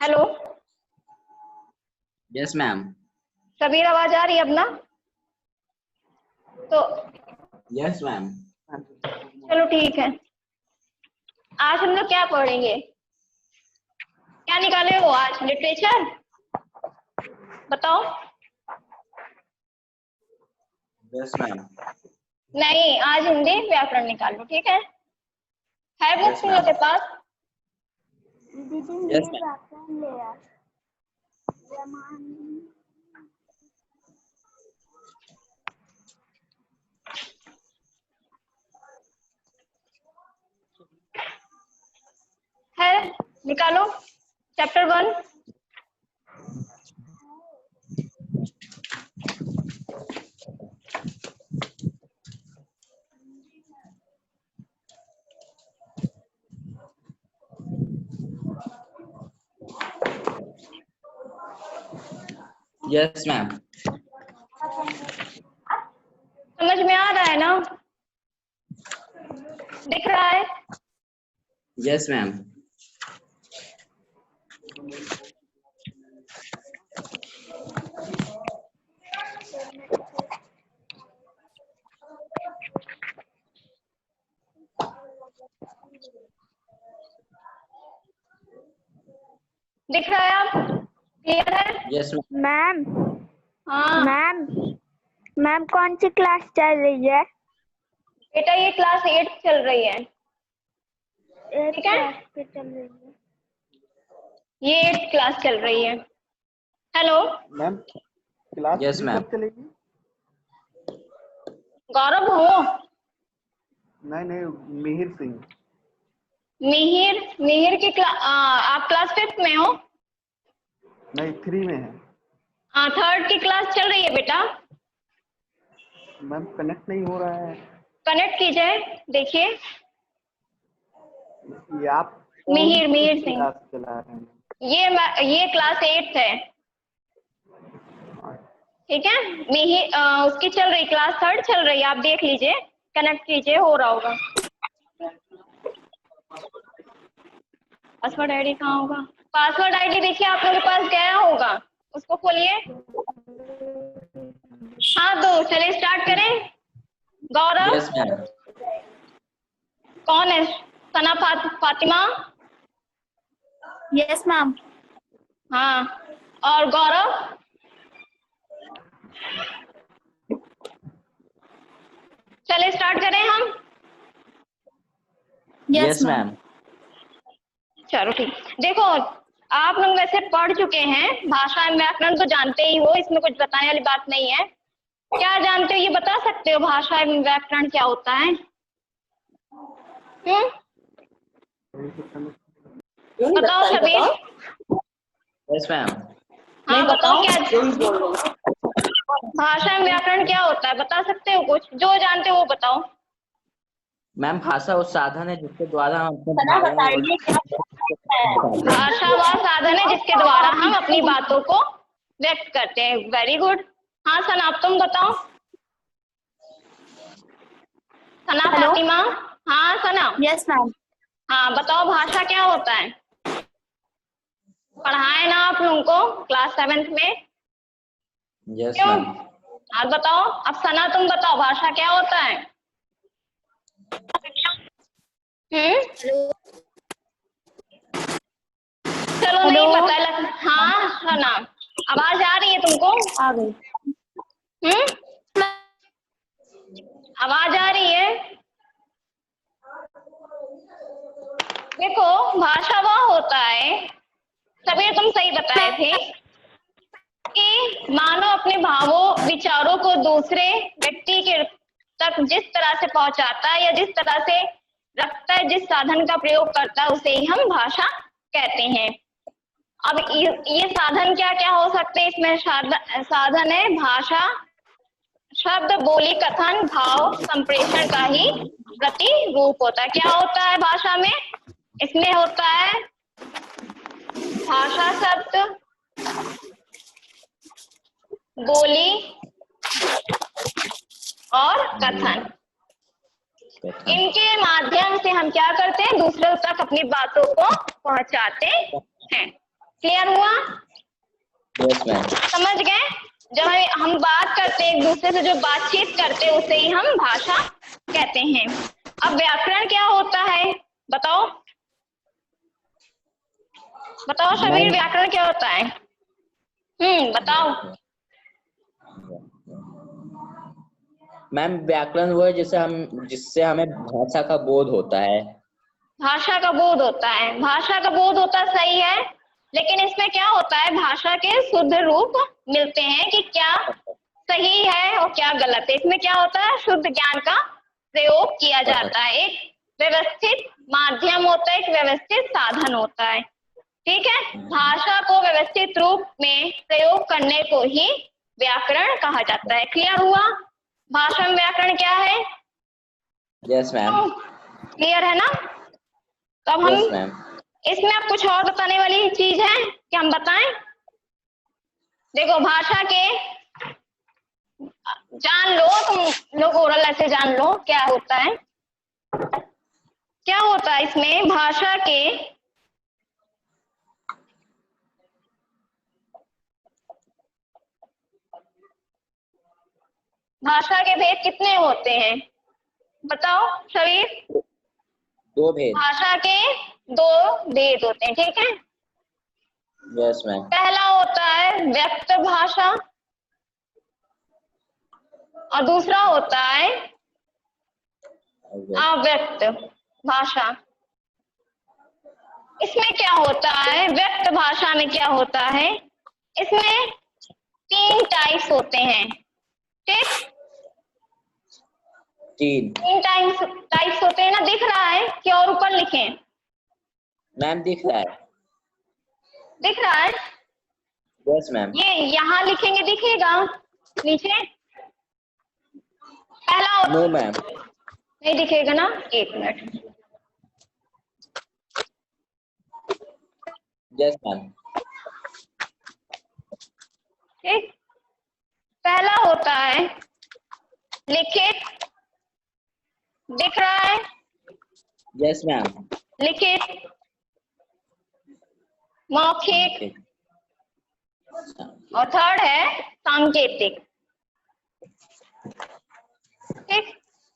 Hello. Yes ma'am. Sabir आवाज आ रही है अपना? तो यस मैम। चलो ठीक है। आज हम लोग क्या पढ़ेंगे? क्या निकाले हो आज? लिटरेचर बताओ। Yes ma'am. नहीं, आज हिंदी व्याकरण निकालो, ठीक है बुक Yes, तुम लोग के ma'am. पास? Yes, ma'am. है, निकालो चैप्टर 1। Yes, ma'am. समझ में आ रहा है ना? दिख रहा है? Yes, ma'am. दिख रहा है? आप क्लियर है? Yes, ma'am. मैम हाँ मैम मैम कौन सी क्लास चल रही है? बेटा, ये क्लास 8 चल रही है। ठीक है, क्लास पे चल रही है। ये 8th क्लास चल रही है। Hello ma'am class Yes, 3 ma'am. कब चलेगी? गौरव हो? नहीं, मिहिर सिंह। मिहिर की आप क्लास 5th में हो? नहीं, 3 में है। 3rd की क्लास चल रही है बेटा। मैम कनेक्ट नहीं हो रहा है। कनेक्ट कीजिए, देखिए। ये आप मिहिर सिंह, क्लास चला रहे हैं? ये क्लास 8th है, ठीक है। उसकी चल रही क्लास 3rd चल रही है, आप देख लीजिए, कनेक्ट कीजिए, हो रहा होगा। पासवर्ड आईडी कहाँ होगा? पासवर्ड आईडी देखिए आप लोगों के पास गया होगा, उसको खोलिए। हाँ तो चलिए स्टार्ट करें। गौरव Yes, ma'am. कौन है? सना फातिमा? Yes ma'am. हाँ, और गौरव? चलिए स्टार्ट करें हम। Yes, ma'am. चलो ठीक। देखो, आप लोग वैसे पढ़ चुके हैं, भाषा एवं व्याकरण तो जानते ही हो, इसमें कुछ बताने वाली बात नहीं है। क्या जानते हो, ये बता सकते हो भाषा एवं व्याकरण क्या होता है? बताओ शबीर। Yes, ma'am. हाँ बताओ, क्या भाषा एवं व्याकरण क्या होता है, बता सकते हो? कुछ जो जानते हो वो बताओ। मैम भाषा उस साधन है जिसके द्वारा हम अपने भावों भाषा वह साधन है जिसके द्वारा हम अपनी बातों को व्यक्त करते हैं। Very good. हाँ सना, आप तुम बताओ। सना फातिमा? हाँ सना। Yes ma'am. हाँ बताओ, भाषा क्या होता है? पढ़ाए ना आप लोगों को क्लास 7th में? Yes, क्यों? ma'am. आप बताओ। अब सना तुम बताओ, भाषा क्या होता है? चलो नहीं पता लग। हाँ सना, आवाज आ रही है तुमको? आ गई। आवाज आ रही है? देखो, भाषा वह होता है, सभी तुम सही बताए थे, कि मानव अपने भावों विचारों को दूसरे व्यक्ति के तक जिस तरह से पहुंचाता है या जिस तरह से रखता है, जिस साधन का प्रयोग करता है, उसे ही हम भाषा कहते हैं। अब ये साधन क्या क्या हो सकते हैं? इसमें साधन है भाषा, शब्द, बोली, कथन, भाव, संप्रेषण का ही प्रतिरूप होता है। क्या होता है भाषा में? इसमें होता है भाषा शब्द, बोली और कथन। इनके माध्यम से हम क्या करते हैं? दूसरों तक अपनी बातों को पहुंचाते हैं। क्लियर हुआ? Yes ma'am. समझ गए? जब हम बात करते हैं एक दूसरे से, जो बातचीत करते हैं उसे ही हम भाषा कहते हैं। अब व्याकरण क्या होता है बताओ? बताओ शबीर, व्याकरण क्या होता है? बताओ। मैम व्याकरण वो है जिससे हमें भाषा का बोध होता है। भाषा का बोध होता है, भाषा का बोध होता सही है, लेकिन इसमें क्या होता है, भाषा के शुद्ध रूप मिलते हैं कि क्या सही है और क्या गलत है। इसमें क्या होता है, शुद्ध ज्ञान का प्रयोग किया जाता है, एक व्यवस्थित माध्यम होता है, एक व्यवस्थित साधन होता है। ठीक है, भाषा को व्यवस्थित रूप में प्रयोग करने को ही व्याकरण कहा जाता है। क्लियर हुआ? भाषा में व्याकरण क्या है? Yes ma'am. क्लियर है ना? तो अब हम यस मैम। इसमें अब कुछ और बताने वाली चीज है कि हम बताएं? देखो, भाषा के जान लो, तुम लोग ओरल ऐसे जान लो क्या होता है। क्या होता है इसमें, भाषा के भेद कितने होते हैं बताओ शबीर? 2 भेद। भाषा के 2 भेद होते हैं, ठीक है? Yes ma'am. पहला होता है व्यक्त भाषा और दूसरा होता है अव्यक्त भाषा। इसमें क्या होता है, व्यक्त भाषा में क्या होता है, इसमें 3 टाइप्स होते हैं। ठीक, 3 टाइप्स होते हैं ना, दिख रहा है कि और ऊपर लिखें? मैम दिख रहा है। दिख रहा है? Yes ma'am. ये यहाँ लिखेंगे दिखेगा नीचे? पहला नो मैम। नहीं दिखेगा ना, 1 मिनट। Yes ma'am. ठीक, पहला होता है लिखित, दिख रहा है? Yes ma'am. लिखित, मौखिक और थर्ड है सांकेतिक। ठीक,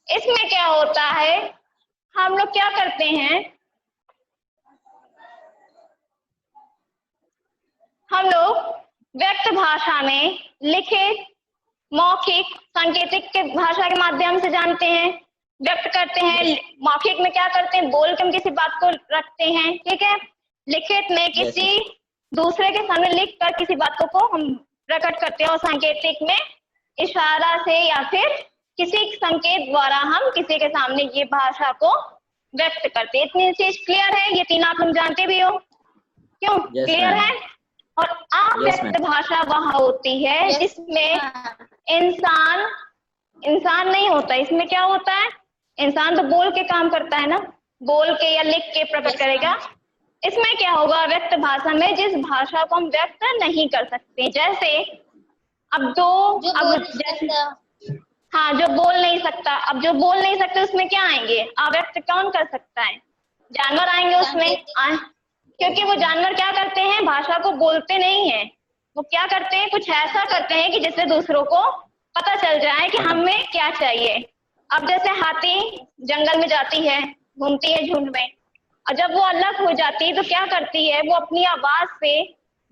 इसमें क्या होता है, हम लोग क्या करते हैं, हम लोग व्यक्त भाषा में लिखित, मौखिक, सांकेतिक के भाषा के माध्यम से जानते हैं, व्यक्त करते हैं। मौखिक में क्या करते हैं, बोल के हम किसी बात को रखते हैं, ठीक है? लिखित में किसी दूसरे के सामने लिख कर किसी बात को हम प्रकट करते हैं, और सांकेतिक में इशारा से या फिर किसी संकेत द्वारा हम किसी के सामने ये भाषा को व्यक्त करते हैं। इतनी चीज क्लियर है? ये 3 आप लोग जानते भी हो, क्यों? क्लियर है? और अव्यक्त भाषा वह होती है जिसमें इंसान नहीं होता। इसमें क्या होता है, इंसान तो बोल के काम करता है ना, बोल के या लिख के प्रकट करेगा। इसमें क्या होगा, व्यक्त भाषा में जिस भाषा को हम व्यक्त नहीं कर सकते, जैसे अब हाँ, जो बोल नहीं सकता, अब जो बोल नहीं सकते उसमें क्या आएंगे, अव्यक्त कौन कर सकता है, जानवर आएंगे उसमें, क्योंकि वो जानवर क्या करते हैं, भाषा को बोलते नहीं है, वो क्या करते हैं, कुछ ऐसा करते हैं कि जिससे दूसरों को पता चल जाए कि हमें क्या चाहिए। अब जैसे हाथी जंगल में जाती है, घूमती है झुंड में, और जब वो अलग हो जाती है तो क्या करती है, वो अपनी आवाज से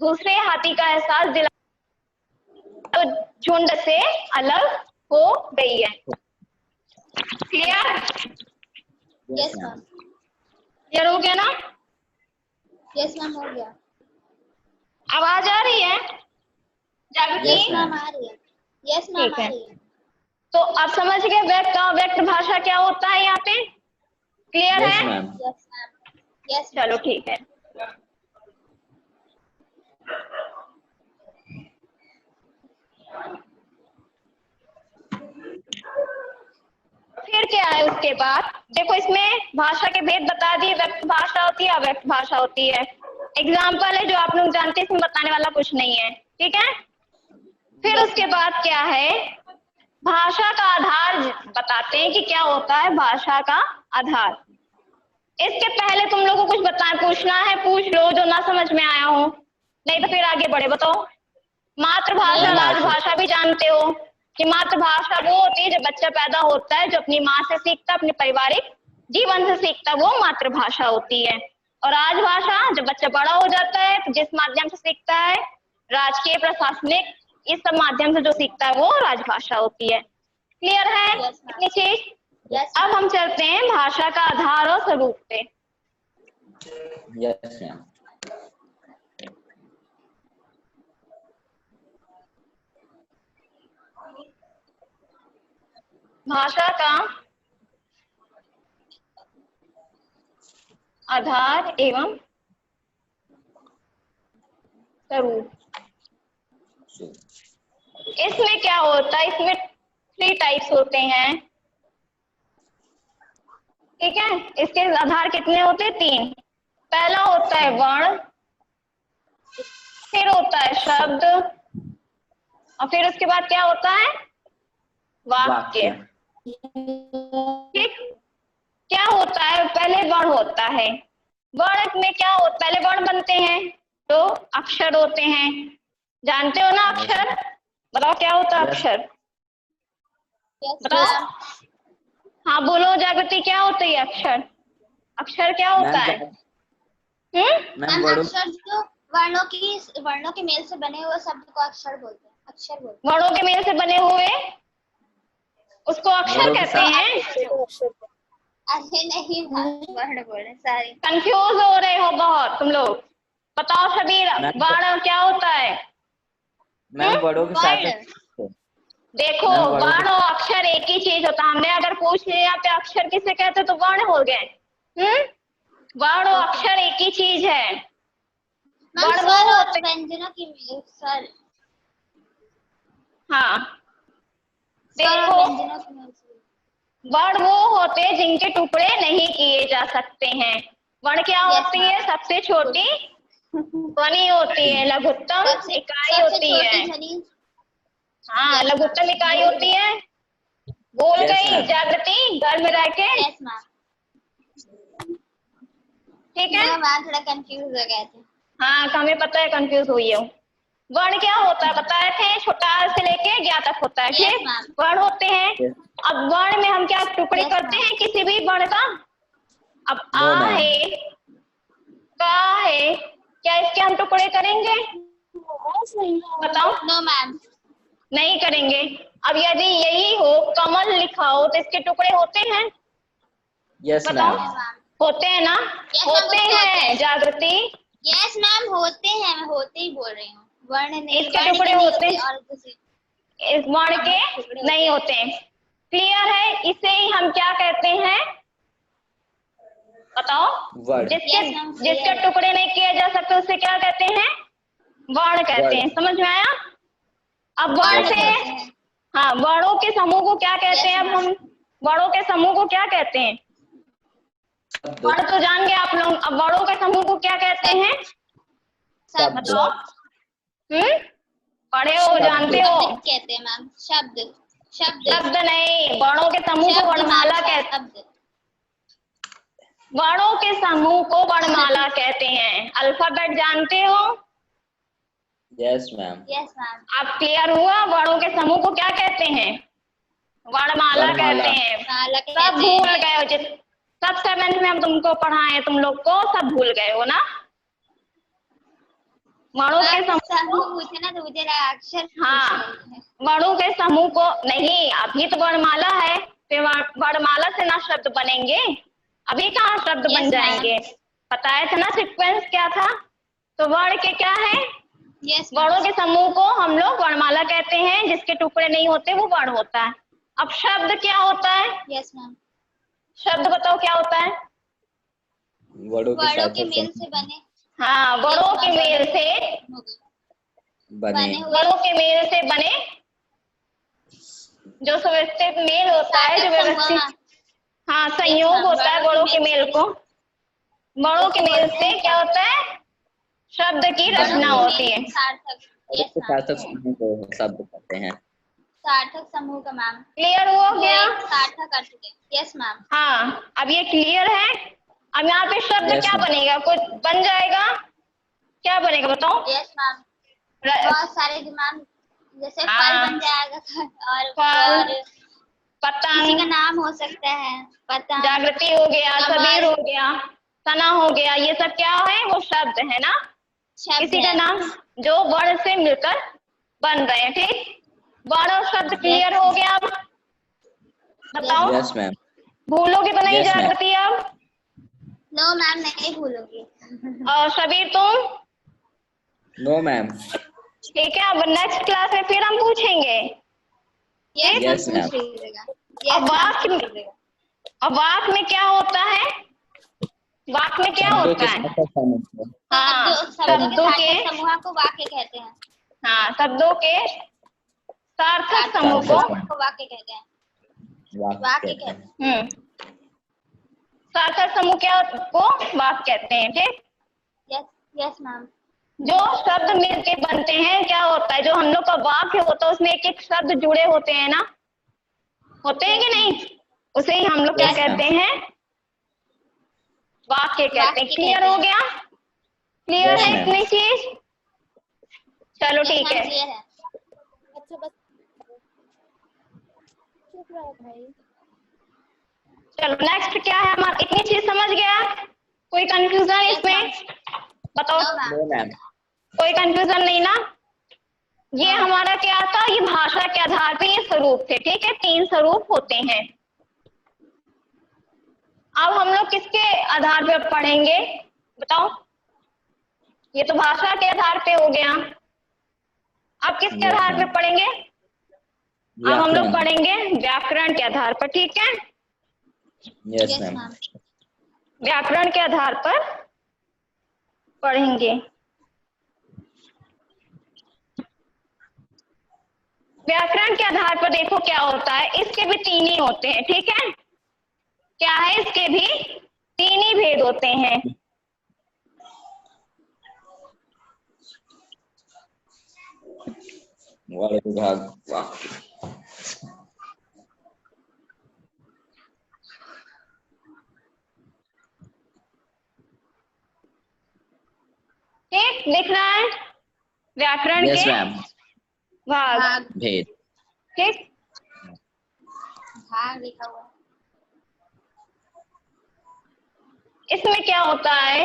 दूसरे हाथी का एहसास दिला, तो झुंड से अलग हो गई है। क्लियर? Yes ma'am. क्लियर हो गया ना? यस मैम, हो गया। आवाज आ रही है जागृति? यस मैम आ रही है। यस मैम आ रही है। तो अब समझ गए व्यक्त और अव्यक्त भाषा क्या होता है यहाँ पे? क्लियर है? Yes ma'am. यस, चलो ठीक है। फिर क्या है उसके बाद, देखो इसमें भाषा के भेद बता दिए, व्यक्त भाषा होती है, अव्यक्त भाषा होती है। एग्जाम्पल है जो आप लोग जानते हैं, इसमें बताने वाला कुछ नहीं है, ठीक है? फिर उसके बाद क्या है, भाषा का आधार बताते हैं कि क्या होता है भाषा का आधार। इसके पहले तुम लोगों को कुछ पूछना है, पूछ लो जो ना समझ में आया हो। नहीं तो फिर आगे बढ़े, बताओ। मातृभाषा, मैम राजभाषा भी जानते हो कि मातृभाषा वो होती है जब बच्चा पैदा होता है, जो अपनी माँ से सीखता है, अपने पारिवारिक जीवन से सीखता है, वो मातृभाषा होती है। और राजभाषा जब बच्चा बड़ा हो जाता है तो जिस माध्यम से सीखता है, राजकीय, प्रशासनिक, इस सब माध्यम से जो सीखता है वो राजभाषा होती है। क्लियर है Yes, ma'am. इतनी चीज? Yes, अब हम चलते हैं भाषा का आधार और स्वरूप पे। Yes ma'am. भाषा का आधार एवं स्वरूप। इसमें क्या होता है, इसमें 3 टाइप्स होते हैं, ठीक है। इसके आधार कितने होते हैं? 3। पहला होता है वर्ण, फिर होता है शब्द, और फिर उसके बाद क्या होता है? वाक्य। ठीक। क्या होता है? पहले वर्ण होता है। वर्ण में क्या होता है? पहले वर्ण बनते हैं तो अक्षर होते हैं, जानते हो ना अक्षर? बताओ क्या होता है अक्षर? yes, बताओ। ma'am. हाँ बोलो जागृति, क्या होता है अक्षर? अक्षर क्या होता है? मैम मैम वर्डों अक्षर जो वर्णों के मेल से बने हुए शब्द को अक्षर बोलते हैं, अक्षर बोलते हैं। वर्णों के मेल से बने हुए उसको अक्षर वर्णों के कहते हैं। अरे नहीं वर्ण बोले, सॉरी। कंफ्यूज हो रहे हो बहुत तुम लोग। बताओ शबीर, मैम वर्ण क्या होता है? मैम वर्डों के साथ वर्ण। देखो, मैम, वर्णों वर्ण और अक्षर एक ही चीज होता है। हमने अगर पूछ लिया पे अक्षर किसे कहते तो वर्ण हो गए। वर्ण और अक्षर एक ही चीज है। मैम वर्ण स्वर वो और होते, व्यंजनों की स्वर हाँ स्वर और देखो, व्यंजनों की मेल से। वर्ण वो होते हैं जिनके टुकड़े नहीं किए जा सकते हैं। वर्ण क्या Yes, होती ma'am. है? सबसे छोटी ध्वनि होती है, लघुत्तम इकाई सबसे होती है। छोटी ध्वनि। हाँ, Yes, लघुत्तम ma'am. इकाई होती है। बोल Yes, गई ma'am. जागृति घर में रह के, यस मैम। ठीक है। मैम थोड़ा कंफ्यूज हो गए थे। हाँ हमें पता है कंफ्यूज हुई हो। वर्ण क्या होता है बताए थे? छोटा आ से लेके ज्ञ तक होता है, Yes, ठीक। ma'am. वर्ण होते हैं। Yes. अब वर्ण में हम क्या टुकड़े Yes, करते ma'am. हैं किसी भी वर्ण का? अब No, आ ma'am. है, का है, क्या इसके हम टुकड़े करेंगे? बताओ। No ma'am. नहीं करेंगे। अब यदि यही हो कमल लिखा हो तो इसके टुकड़े होते हैं? यस बताओ। मैम। होते हैं ना? Yes, ma'am, होते होते हैं हैं। जागृति। यस मैम होते हैं, मैं होते ही बोल रही हूँ। वर्ण नहीं, इसके वर्ण टुकड़े के नहीं होते हैं। और दूसरे इस वर्ण के टुकड़े नहीं होते हैं। क्लियर है? इसे ही हम क्या कहते हैं? बताओ। वर्ड। जिसके Yes, ma'am, clear जिसके है। टुकड़े नहीं किए जा सकते उसे क्या कहते हैं? वर्ण कहते वर्ण। हैं। समझ में आया? अब वर्ण Yes, से, ma'am. हाँ वर्णों के समूह को क्या कहते Yes, हैं? अब ma'am. हम वर्णों के समूह को क्या कहते हैं? शब्द। वर्ण तो जान गए आप लोग। अब वर्णों के समूह को क्या कहते हैं? शब्द। बताओ। पढ़े हो, शब्द। जानते हो? शब्द कहते हैं मैम। शब्द शब्द शब्द नहीं, वर्णों के समूह को शब्द वर्णमाला मैम, कहते हैं। शब्द। वर्णों के समूह को वर्णमाला कहते हैं। अल्फाबेट जानते हो? Yes ma'am. Yes ma'am. आप क्लियर हुआ? वर्णों के समूह को क्या कहते हैं? वर्णमाला वर्णमाला। कहते हैं। माला सब कहते भूल हैं। गए हो? जिस सब 7th में हम तुमको पढ़ाए, तुम लोग को सब भूल गए हो ना? वर्णों के मैम समूह समूह को, पूछे ना तो मुझे लगा अक्षर हाँ पूछ रही है। वर्णों के समूह को नहीं, अभी तो वर्णमाला है, फिर वर्णमाला से ना शब्द बनेंगे। अभी कहाँ शब्द Yes, बन ma'am. जाएंगे? बताया था ना सीक्वेंस क्या था? तो वर्ण के क्या है? यस वर्णों के समूह को हम लोग वर्णमाला कहते हैं, जिसके टुकड़े नहीं होते वो वर्ण होता है। अब शब्द क्या होता है? Yes ma'am. शब्द बताओ क्या होता है? वर्डों के वर्णों साथ के मेल से बने हाँ वर्णों के मेल से, बने। हुए वर्णों के मेल से बने, जो व्यवस्थित मेल होता है, जो सार्थक व्यवस्थित, समूह। हाँ संयोग ma'am, होता है वर्णों के मेल को। वर्णों के मेल बोलते से हैं क्या होता है? शब्द की वर्णों रचना के होती है। सार्थक। वर्डों यस के मैम। सार्थक समूह को शब्द कहते हैं। सार्थक समूह का मैम। क्लियर हो गया? सार्थक अर्थ के। Yes ma'am. हाँ अब ये क्लियर है। अब यहाँ पे शब्द Yes, क्या ma'am. बनेगा? कुछ बन जाएगा? क्या बनेगा बताओ? यस मैम, र- बहुत सारे मैम, जैसे फल हाँ। बन जाएगा और फल, किसी का पतंग, नाम हो सकता है, पतंग, जागृति हो गया, कमल, सबीर हो गया, सना हो गया, ये सब क्या है? वो शब्द है ना, शब्द किसी का है। नाम जो वर्ण से मिलकर बन रहे हैं। ठीक, वर्ण और शब्द क्लियर हो गया। अब बताओ, यस मैम। भूलोगे तो नहीं Yes, ma'am. जागृति अब? नो मैम, नहीं भूलूंगी। और सबीर तुम? No ma'am. ठीक है, अब नेक्स्ट क्लास में फिर हम पूछेंगे। Yes Yes, ma'am, ma'am. पूछ लीजिएगा। अब वाक में क्या होता है? वाक में क्या शब्दों होता के है? साथ समूह। हाँ, शब्दों के समूह को वाक्य कहते हैं। हाँ, शब्दों के सार्थक समूह को को वाक्य कहते हैं। वाक्य वाक्य कहते हैं। कहते हैं। सार्थक समूह क्या को वाक्य कहते हैं। ठीक, यस यस मैम। जो शब्द मिलके बनते हैं क्या होता है? जो हम लोग का वाक्य होता है उसमें एक एक शब्द जुड़े होते हैं ना, होते हैं कि नहीं? उसे ही हम लोग क्या Yes, ma'am. कहते हैं? वाक्य कहते हैं। वाक्य क्लियर कहते हो हैं। गया? क्लियर Yes, है ma'am. इतनी चीज? चलो Yes, ठीक ma'am, है। clear है। अच्छा बस चुप रहो भाई। चलो नेक्स्ट क्या है हमारा? इतनी चीज समझ गया? कोई कंफ्यूजन Yes, इसमें? बताओ। No, ma'am. No ma'am. कोई कंफ्यूजन नहीं ना? ये हाँ। हमारा क्या था? ये भाषा के आधार पे ये स्वरूप थे। ठीक है, 3 स्वरूप होते हैं। अब हम लोग किसके आधार पे पढ़ेंगे बताओ? ये तो भाषा के आधार पे हो गया। अब किसके Yes, आधार पे ma'am. पढ़ेंगे? अब हम लोग व्याकरण। पढ़ेंगे व्याकरण के आधार पर। ठीक है, यस Yes, मैम। ma'am. व्याकरण के आधार पर पढ़ेंगे। व्याकरण के आधार पर देखो क्या होता है, इसके भी 3 ही होते हैं। ठीक है, क्या है? इसके भी 3 ही भेद होते हैं। वर्ण विभाग वाक्य। ठीक, लिख रहा है व्याकरण यस के मैम। भाग। भाग, भेद। ठीक, भाग लिखा हुआ है। इसमें क्या होता है?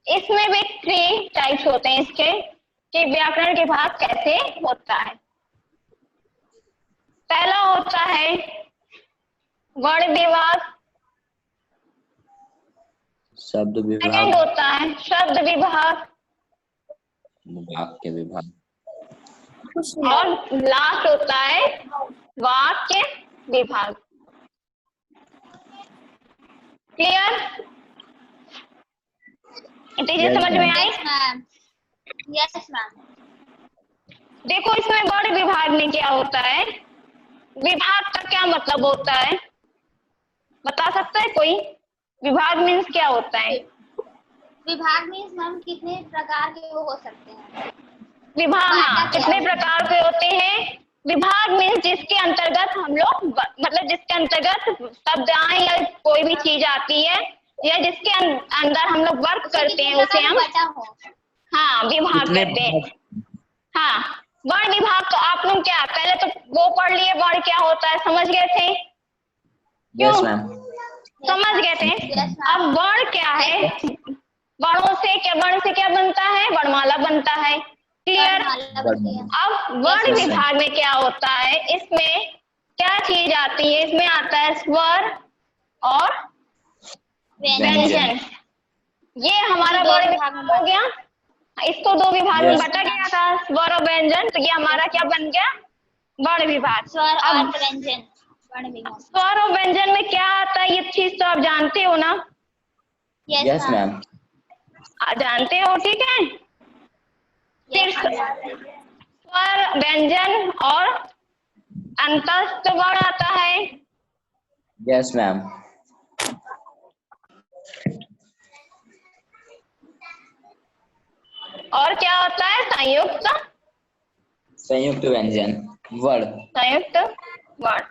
इसमें भी 3 टाइप्स होते हैं इसके, कि व्याकरण के भाग कैसे होता है। पहला होता है वर्ण विभाग, शब्द सेकंड विभाग। होता है शब्द विभाग, वाक्य विभाग। और लास्ट होता है वाक्य विभाग। क्लियर? इतनी चीज Yes, समझ में ma'am. आई? Yes, ma'am. Yes, ma'am. देखो इसमें वर्ण विभाग में क्या होता है? विभाग का क्या मतलब होता है? बता सकता है कोई? विभाग मीन्स क्या होता है? विभाग मीन्स मैम कितने प्रकार के वो हो सकते हैं। विभाग, हाँ, बांटा कितने गया। प्रकार के होते हैं? विभाग मीन्स जिसके अंतर्गत हम लोग मतलब जिसके अंतर्गत शब्द आए या कोई भी चीज आती है या जिसके अंदर हम लोग वर्क करते हैं उसे हम बटा हो। हाँ विभाग कितने कहते हैं। हाँ, वर्ण विभाग तो आप लोग क्या पहले तो वो पढ़ लिए वर्ण क्या होता है, समझ गए थे? Yes ma'am. समझ गए थे? Yes, ma'am. अब वर्ण क्या है? वर्णों से क्या, वर्ण से क्या बनता है? वर्णमाला बनता है। क्लियर? वर्णमाला बनती है। अब वर्ण Yes, sir. विभाग में क्या होता है? इसमें क्या चीज आती है? इसमें आता है स्वर और व्यंजन। ये हमारा दो वर्ण विभाग में विभाग हो गया। इसको 2 विभाग में Yes. बटा गया था, स्वर और व्यंजन। तो ये हमारा क्या बन गया? वर्ण विभाग। स्वर और अब व्यंजन वर्ण विभाग। स्वर और व्यंजन में क्या आता है? ये चीज तो आप जानते हो ना? Yes ma'am. जानते हो, ठीक है। फिर स्वर, व्यंजन और अंतस्थ वर्ण आता है। Yes ma'am. और क्या होता है? संयुक्त संयुक्त व्यंजन वर्ण। संयुक्त वर्ण।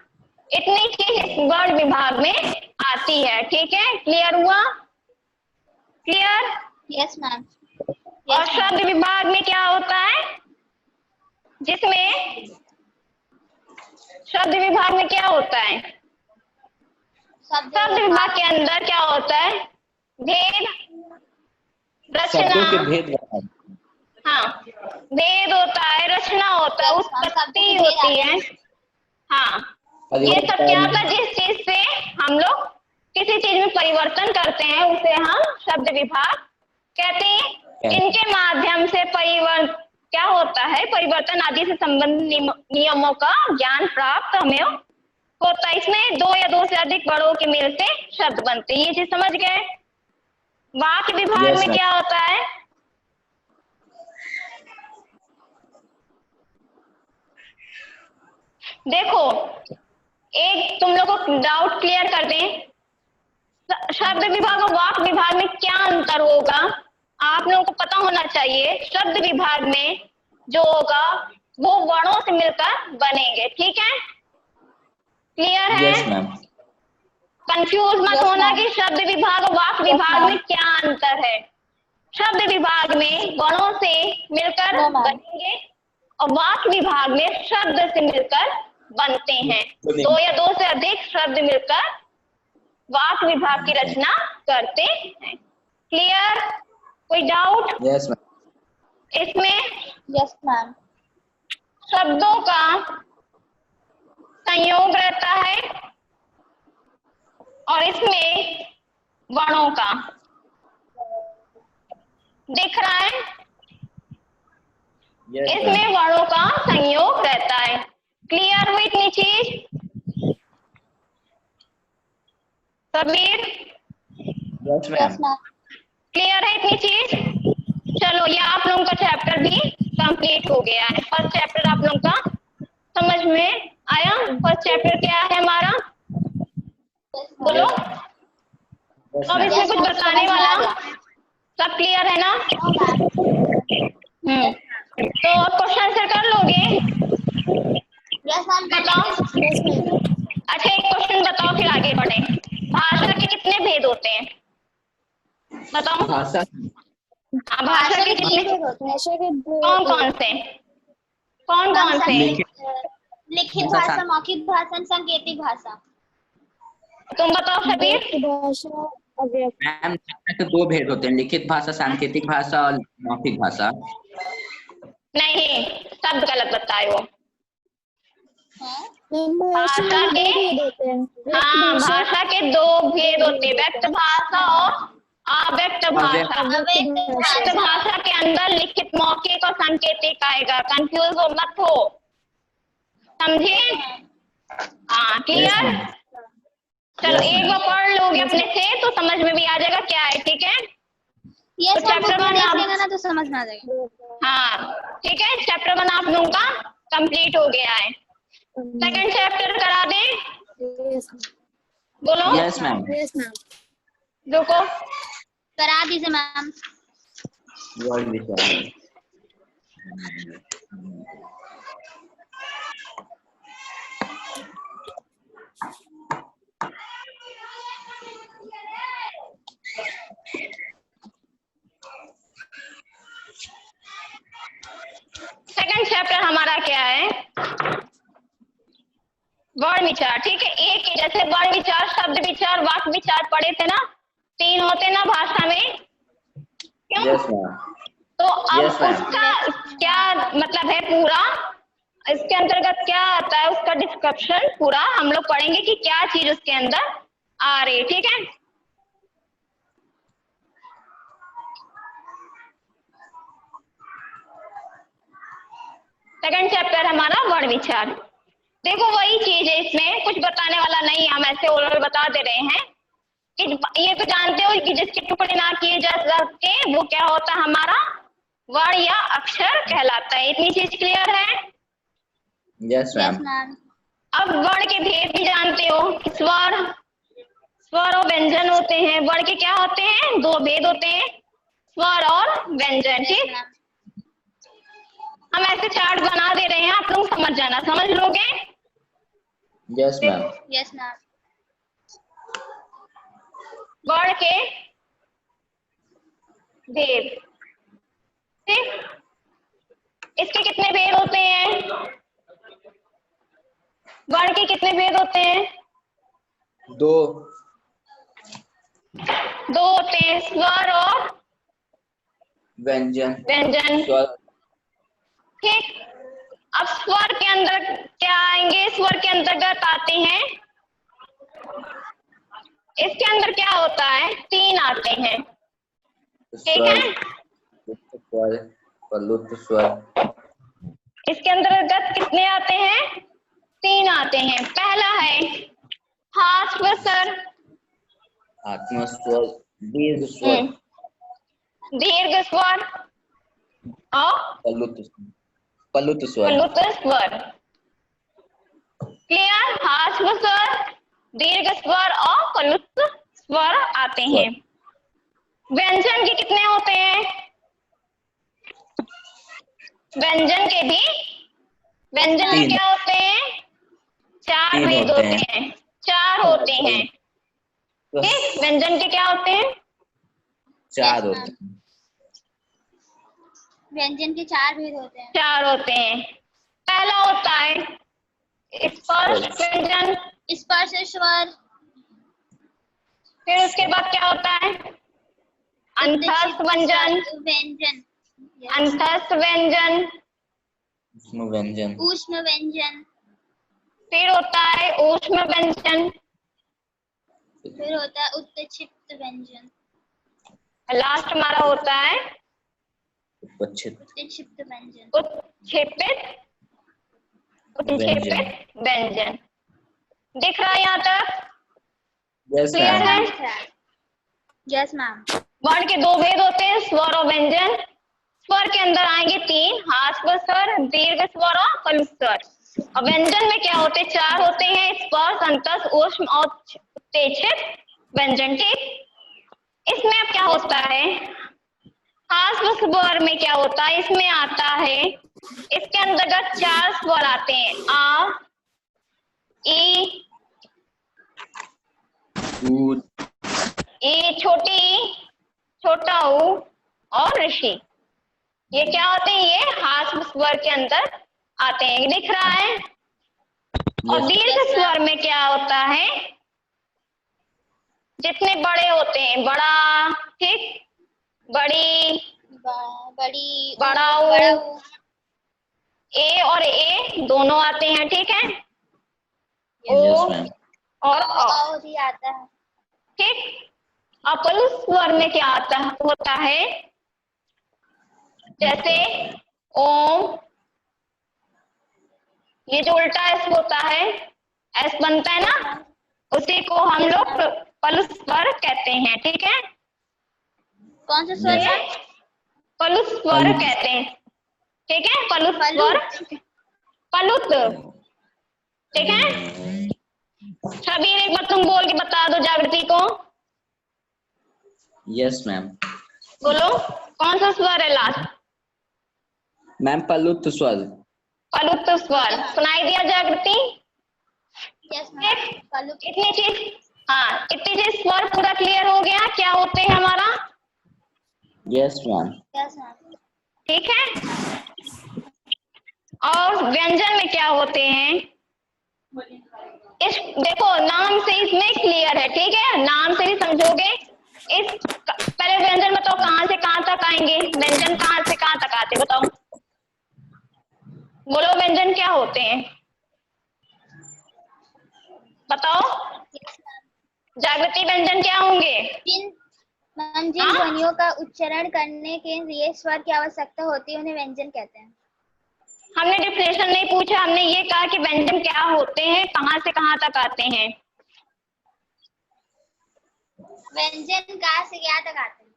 इतनी चीज वर्ण विभाग में आती है। ठीक है, क्लियर हुआ? क्लियर? Yes ma'am. और शब्द विभाग में क्या होता है, जिसमें शब्द विभाग में क्या होता है, शब्द विभाग के अंदर क्या होता है, भेद, शब्दों के रचना, भेद बताओ। हाँ भेद होता है, रचना होता है, उत्पत्ति होती है। हाँ ये सब क्या होता है, जिस चीज से हम लोग किसी चीज में परिवर्तन करते हैं उसे हम शब्द विभाग कहते हैं। इनके माध्यम से क्या होता है, परिवर्तन आदि से संबंधित नियमों का ज्ञान प्राप्त हमें होता है। इसमें दो या दो से अधिक वर्णों के मेल से शब्द बनते हैं, ये चीज समझ गए। वाक्य विभाग Yes, में ma'am. क्या होता है, देखो एक तुम लोग को डाउट क्लियर कर दें, शब्द विभाग और वाक्य विभाग में क्या अंतर होगा आप लोगों को पता होना चाहिए। शब्द विभाग में जो होगा वो वर्णों से मिलकर बनेंगे, ठीक है, क्लियर है? Yes ma'am. कंफ्यूज मत होना कि शब्द विभाग और वाक्य विभाग में क्या अंतर है। शब्द विभाग में वर्णों से मिलकर बनेंगे और वाक्य विभाग में शब्द से मिलकर बनते हैं। दो या दो से अधिक शब्द मिलकर वाक्य विभाग की रचना करते हैं, क्लियर? कोई डाउट यस मैम। इसमें? Yes ma'am. शब्दों का संयोग रहता है और इसमें वर्णों का, दिख रहा है? यस इसमें मैम। वर्णों का संयोग रहता है। क्लियर हुई इतनी चीज? Sabir yes ma'am. क्लियर है इतनी चीज? चलो ये आप लोगों का चैप्टर भी कंप्लीट हो गया है। फर्स्ट चैप्टर आप लोगों का समझ में आया। फर्स्ट चैप्टर क्या है हमारा, बोलो। अब इसमें कुछ बताने वाला, सब क्लियर है ना? तो क्वेश्चन आंसर कर लोगे? Yes ma'am. बताओ। अच्छा एक क्वेश्चन बताओ फिर आगे बढ़े। भाषा के कितने भेद होते हैं बताओ? भाषा हाँ, भाषा के कितने, कौन कौन से, कौन कौन से? लिखित भाषा, मौखिक भाषा, सांकेतिक भाषा। तुम बताओ शबीर। मैम के दो भेद होते हैं, लिखित भाषा, सांकेतिक भाषा और मौखिक भाषा। नहीं, शब्द गलत बताए हो। भाषा के, हाँ भाषा के दो भेद होते हैं, व्यक्त भाषा और अव्यक्त भाषा। व्यक्त भाषा के अंदर लिखित, मौखिक और सांकेतिक आएगा, कंफ्यूज हो मत हो, समझे? हाँ क्लियर? चलो एक बार पढ़ लोगे अपने से तो समझ में भी आ जाएगा क्या है, ठीक है? यस तो चैप्टर वन देख लेगा ना तो समझ में आ जाएगा। हाँ ठीक है, चैप्टर वन आप लोगों का कंप्लीट हो गया है। सेकंड चैप्टर करा दें, बोलो। Yes ma'am. रुको, करा दीजिए मैम। वर्ड विचार। सेकंड चैप्टर हमारा क्या है, वर्ण विचार, ठीक है? एक ही जैसे वर्ण विचार, शब्द विचार, वाक्य विचार पढ़े थे ना, तीन होते ना भाषा में, क्यों? Yes ma'am. तो अब उसका क्या मतलब है पूरा, इसके अंतर्गत क्या आता है उसका डिस्क्रिप्शन पूरा हम लोग पढ़ेंगे कि क्या चीज उसके अंदर आ रही है, ठीक है? सेकंड चैप्टर हमारा वर्ण विचार। देखो वही चीज है, इसमें कुछ बताने वाला नहीं, हम ऐसे ऑलरेडी बता दे रहे हैं कि ये तो जानते हो कि जिसके टुकड़े ना किए जा सके वो क्या होता है, हमारा वर्ण या अक्षर कहलाता है। इतनी चीज क्लियर है? Yes ma'am. अब वर्ण के भेद भी जानते हो, स्वर, स्वर और व्यंजन होते हैं। वर्ण के क्या होते हैं, दो भेद होते हैं, स्वर और व्यंजन, ठीक? हम ऐसे चार्ट बना दे रहे हैं, आप लोग समझ जाना, समझ लोगे? Yes ma'am. Yes ma'am. वर्ण के भेद, कितने भेद होते हैं? 2 2 होते हैं, स्वर और व्यंजन। व्यंजन। स्वर। ठीक, अब स्वर के अंदर क्या आएंगे? स्वर के अंतर्गत आते हैं, इसके अंदर क्या होता है? 3 आते हैं, ठीक स्वर, है। स्वर, पलुत स्वर। इसके अंतर्गत कितने आते हैं? 3 आते हैं। पहला है ह्रस्व स्वर, आत्म स्वर, दीर्घ स्वर, दीर्घ स्वर और पलुत स्वर। प्लुत स्वर। क्लियर? ह्रस्व स्वर, दीर्घ स्वर और प्लुत स्वर आते हैं। व्यंजन के कितने होते हैं? व्यंजन के भी, व्यंजन में 3 क्या होते हैं? 4 3 भेद होते होते हैं। हैं, 4 होते हैं। ठीक, व्यंजन के क्या होते हैं? 4 होते हैं। व्यंजन के 4 भेद होते हैं। 4 होते हैं। पहला होता है स्पर्श व्यंजन, स्पर्श स्वर, फिर उसके बाद क्या होता है? अंतस्थ व्यंजन, व्यंजन, अंतस्थ व्यंजन, ऊष्म व्यंजन, ऊष्म व्यंजन, फिर होता है ऊष्म व्यंजन, फिर होता है उत्क्षिप्त व्यंजन, लास्ट हमारा होता है उपक्षिप्त उत्क्षिप्त व्यंजन। उत्क्षेपित, उत्क्षेपित व्यंजन। दिख रहा है यहाँ तक? Yes clear ma'am. है? Yes ma'am. वर्ण के 2 भेद होते हैं, स्वर और व्यंजन। स्वर के अंदर आएंगे 3, ह्रस्व स्वर, दीर्घ स्वर और प्लुत स्वर। और व्यंजन में क्या होते हैं? 4 होते हैं, स्पर्श, अंतस्थ, ऊष्म और उत्क्षेपित व्यंजन। ठीक, इसमें अब क्या होता है? ह्रस्व स्वर में क्या होता है? इसमें आता है, इसके अंतर्गत 4 स्वर आते हैं, आ, ई, ए छोटी ई, छोटा ऊ और ऋषि। ये क्या होते हैं? ये ह्रस्व स्वर के अंदर आते हैं, दिख रहा है? और दीर्घ स्वर में क्या होता है? जितने बड़े होते हैं, बड़ा, ठीक, बड़ी, बड़ी, बड़ा ऊ, बड़ा ऊ, ए और ए दोनों आते हैं, ठीक है। ओ यस मैम। और अ, और भी आता है। ठीक। अपलुत स्वर में क्या आता होता है? जैसे ओम, ये जो उल्टा एस होता है, एस बनता है ना, उसी को हम लोग प्लुत स्वर कहते हैं, ठीक है। कौन सा स्वर है? प्लुत स्वर कहते हैं, ठीक है। प्लुत स्वर, प्लुत, ठीक है। छवि एक बार तुम बोल के बता दो जागृति को। Yes ma'am. बोलो कौन सा स्वर है लास्ट? मैम पलुत स्वर। प्लुत स्वर सुनाई दिया जागृति? Yes ma'am. इतनी चीज, हाँ, इतनी चीज स्वर पूरा क्लियर हो गया क्या होते हैं हमारा? Yes ma'am. Yes ma'am. ठीक है। और व्यंजन में क्या होते हैं? इस देखो नाम से इसमें क्लियर है, ठीक है, नाम से भी समझोगे। इस पहले व्यंजन बताओ कहाँ से कहाँ तक आएंगे? व्यंजन कहाँ से कहाँ तक आते बताओ? बोलो व्यंजन क्या होते हैं? बताओ जागृति, व्यंजन क्या होंगे? जिन ध्वनियों का उच्चारण करने के लिए स्वर की आवश्यकता होती है उन्हें व्यंजन कहते हैं। हमने डिफिनेशन नहीं पूछा, हमने ये कहा कि व्यंजन क्या होते हैं, कहाँ से कहाँ तक आते हैं। व्यंजन कहाँ से क्या तक आते हैं?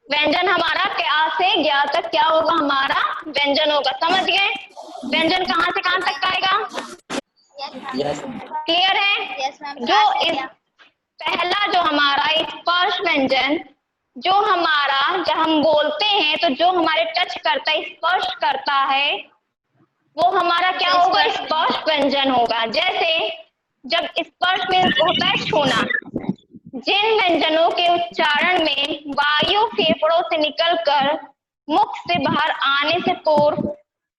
व्यंजन हमारा क्या से क्या तक क्या होगा? हमारा व्यंजन होगा, समझ गए? व्यंजन कहाँ से कहाँ तक आएगा? यस। क्लियर है? Yes ma'am. जो इस पहला जो हमारा स्पर्श व्यंजन, जो हमारा जब हम बोलते हैं तो जो हमारे टच करता है, स्पर्श करता है, वो हमारा क्या होगा? स्पर्श व्यंजन होगा। जैसे जब स्पर्श में होता है छूना, जिन व्यंजनों के उच्चारण में वायु फेफड़ों से निकलकर मुख से बाहर आने से पूर्व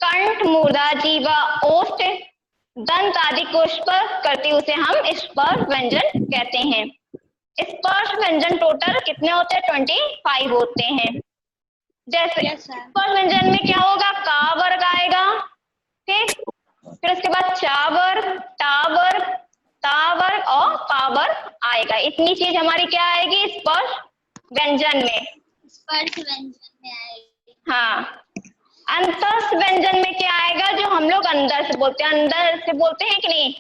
कंठ, मूर्धा, जीवा, ओष्ठ दंत आदि को स्पर्श करती उसे हम स्पर्श व्यंजन कहते हैं। स्पर्श व्यंजन टोटल कितने होते हैं? 25 होते हैं। जैसे Yes, sir. स्पर्श व्यंजन में क्या होगा? का वर्ग आएगा, ठीक, फिर उसके बाद चा वर्ग, टा वर्ग, ता वर्ग और पा वर्ग आएगा। इतनी चीज हमारी क्या आएगी स्पर्श व्यंजन में। स्पर्श व्यंजन में आएगी। हाँ, अंतस व्यंजन में क्या आएगा? जो हम लोग अंदर से बोलते हैं, अंदर से बोलते हैं कि नहीं,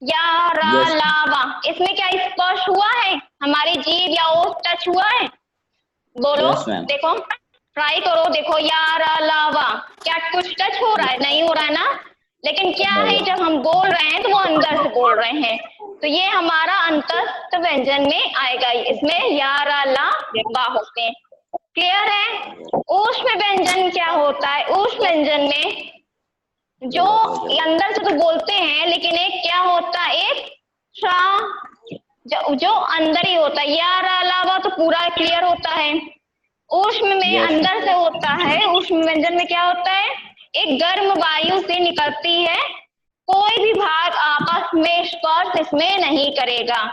या रा Yes. ला वा, इसमें क्या स्पर्श हुआ है? हमारी जीभ या ओठ टच हुआ है? बोलो। Yes, ma'am. देखो, ट्राई करो, देखो, या रा ला वा, क्या कुछ टच हो रहा है? नहीं हो रहा है ना। लेकिन क्या है, जब हम बोल रहे हैं तो वो अंदर से बोल रहे हैं, तो ये हमारा अंतस्थ व्यंजन में आएगा। इसमें या रा ला वा होते हैं। क्लियर है? ऊष्म व्यंजन क्या होता है? ऊष्म व्यंजन में जो अंदर से तो बोलते हैं, लेकिन एक क्या होता है, एक जो अंदर ही होता है। या रा ला वा तो पूरा क्लियर होता है। ऊष्म में Yes. अंदर से होता है। ऊष्म व्यंजन में क्या होता है? एक गर्म वायु से निकलती है, कोई भी भाग आपस में स्पर्श इसमें नहीं करेगा,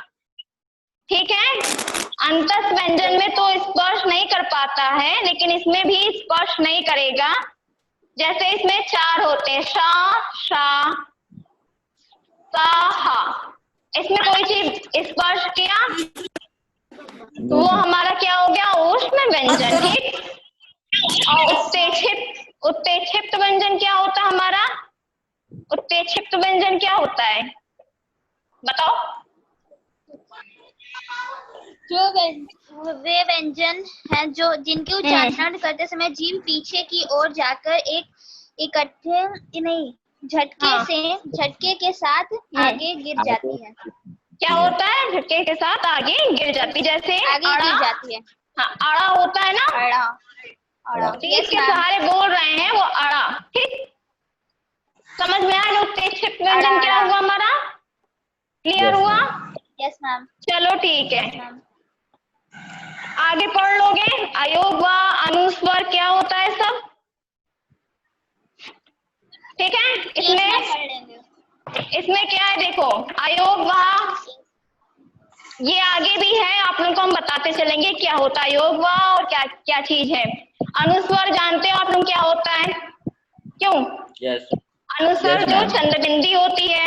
ठीक है। अंतस व्यंजन में तो स्पर्श नहीं कर पाता है, लेकिन इसमें भी स्पर्श नहीं करेगा। जैसे इसमें 4 होते हैं, शा, शा, सा, हा, इसमें कोई चीज स्पर्श किया तो वो हमारा क्या हो गया? ऊष्म व्यंजन, ठीक। और उत्तेक्षिप्त व्यंजन क्या होता है हमारा? उत्तेक्षिप्त व्यंजन क्या होता है बताओ? जो वे व्यंजन हैं जो जिनके उच्चारण करते समय जीभ पीछे की ओर जाकर एक इकट्ठे नहीं झटके के साथ आगे गिर जाती है। क्या होता है? झटके के साथ आगे गिर जाती, जैसे आगे गिर जाती है। हाँ, अड़ा होता है ना, अड़ा। इसके सहारे बोल रहे हैं वो अड़ा, ठीक। समझ में आया? उत्तेक्षिप्त व्यंजन क्या हुआ हमारा? क्लियर हुआ? Yes ma'am. चलो ठीक है, आगे पढ़ लोगे। अयोग व अनुस्वर क्या होता है सब, ठीक है। इसमें क्या है देखो, अयोग व, ये आगे भी है, आप लोगों को हम बताते चलेंगे क्या होता है अयोग व और क्या क्या चीज है। अनुस्वर जानते हो आप लोग क्या होता है? क्यों? Yes. अनुस्वर Yes, जो ma'am. चंद्र बिंदी होती है,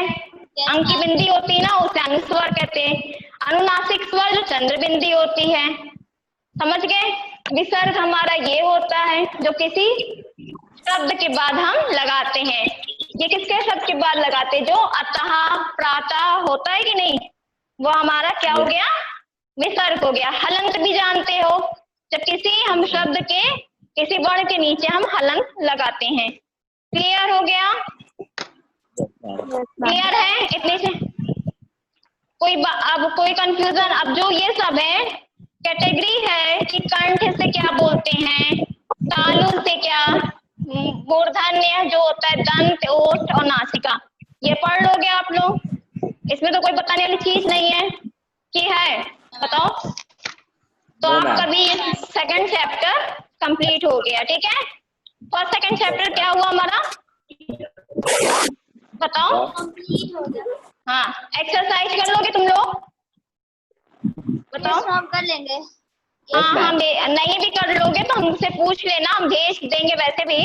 अंकी बिंदी होती है ना, उसे अनुस्वर कहते हैं। अनुनासिक स्वर जो चंद्र बिंदी होती है, समझ गए। विसर्ग हमारा ये होता है जो किसी शब्द के बाद हम लगाते हैं। ये किसके शब्द के बाद लगाते हैं? जो अतः प्रातः होता है कि नहीं, वो हमारा क्या हो गया? विसर्ग हो गया। हलंत भी जानते हो, जब किसी हम शब्द के किसी वर्ण के नीचे हम हलंत लगाते हैं। क्लियर हो गया? क्लियर है? इतने से अब कोई कंफ्यूजन? अब जो ये सब है कैटेगरी है कि कंठ से क्या बोलते हैं, तालु से क्या, मूर्धन्य जो होता है दंत, ओठ और नासिका, ये पढ़ लोगे आप लोग। इसमें तो कोई बताने वाली चीज नहीं है कि है, बताओ। तो आपका भी सेकंड चैप्टर कंप्लीट हो गया, ठीक है। फर्स्ट सेकंड चैप्टर क्या हुआ हमारा बताओ? कंप्लीट हो गया। हाँ, एक्सरसाइज कर लोगे तुम लोग, बताओ। हम कर लेंगे। हाँ, हम नहीं भी कर लोगे तो हमसे पूछ लेना, हम भेज देंगे वैसे भी।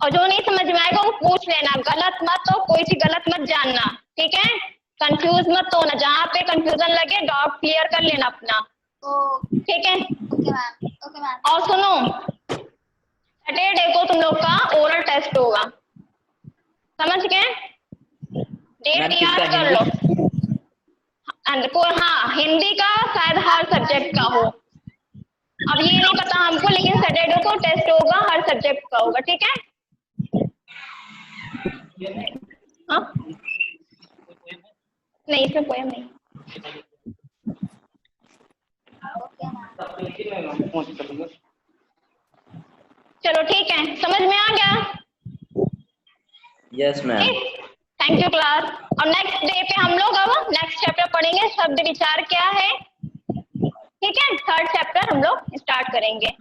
और जो नहीं समझ में आएगा वो पूछ लेना, गलत मत हो, कोई सी गलत मत जानना, ठीक है। कंफ्यूज मत होना, जहाँ पे कंफ्यूजन लगे डाउट क्लियर कर लेना अपना, ठीक है। Okay ma'am. और सुनो, सैटरडे को तुम लोग का ओरल टेस्ट होगा, समझ गए? डेट याद कर लो। हाँ, हिंदी का शायद हर सब्जेक्ट का हो, अब ये नहीं पता हमको, लेकिन सैटरडे को टेस्ट होगा, हर सब्जेक्ट का होगा, ठीक है। हाँ? नहीं, इसमें पोएम नहीं। चलो ठीक है, समझ में आ गया? Yes, ma'am. Thank you class. और नेक्स्ट डे पे हम लोग अब नेक्स्ट चैप्टर पढ़ेंगे, शब्द विचार क्या है, ठीक है। थर्ड चैप्टर हम लोग स्टार्ट करेंगे।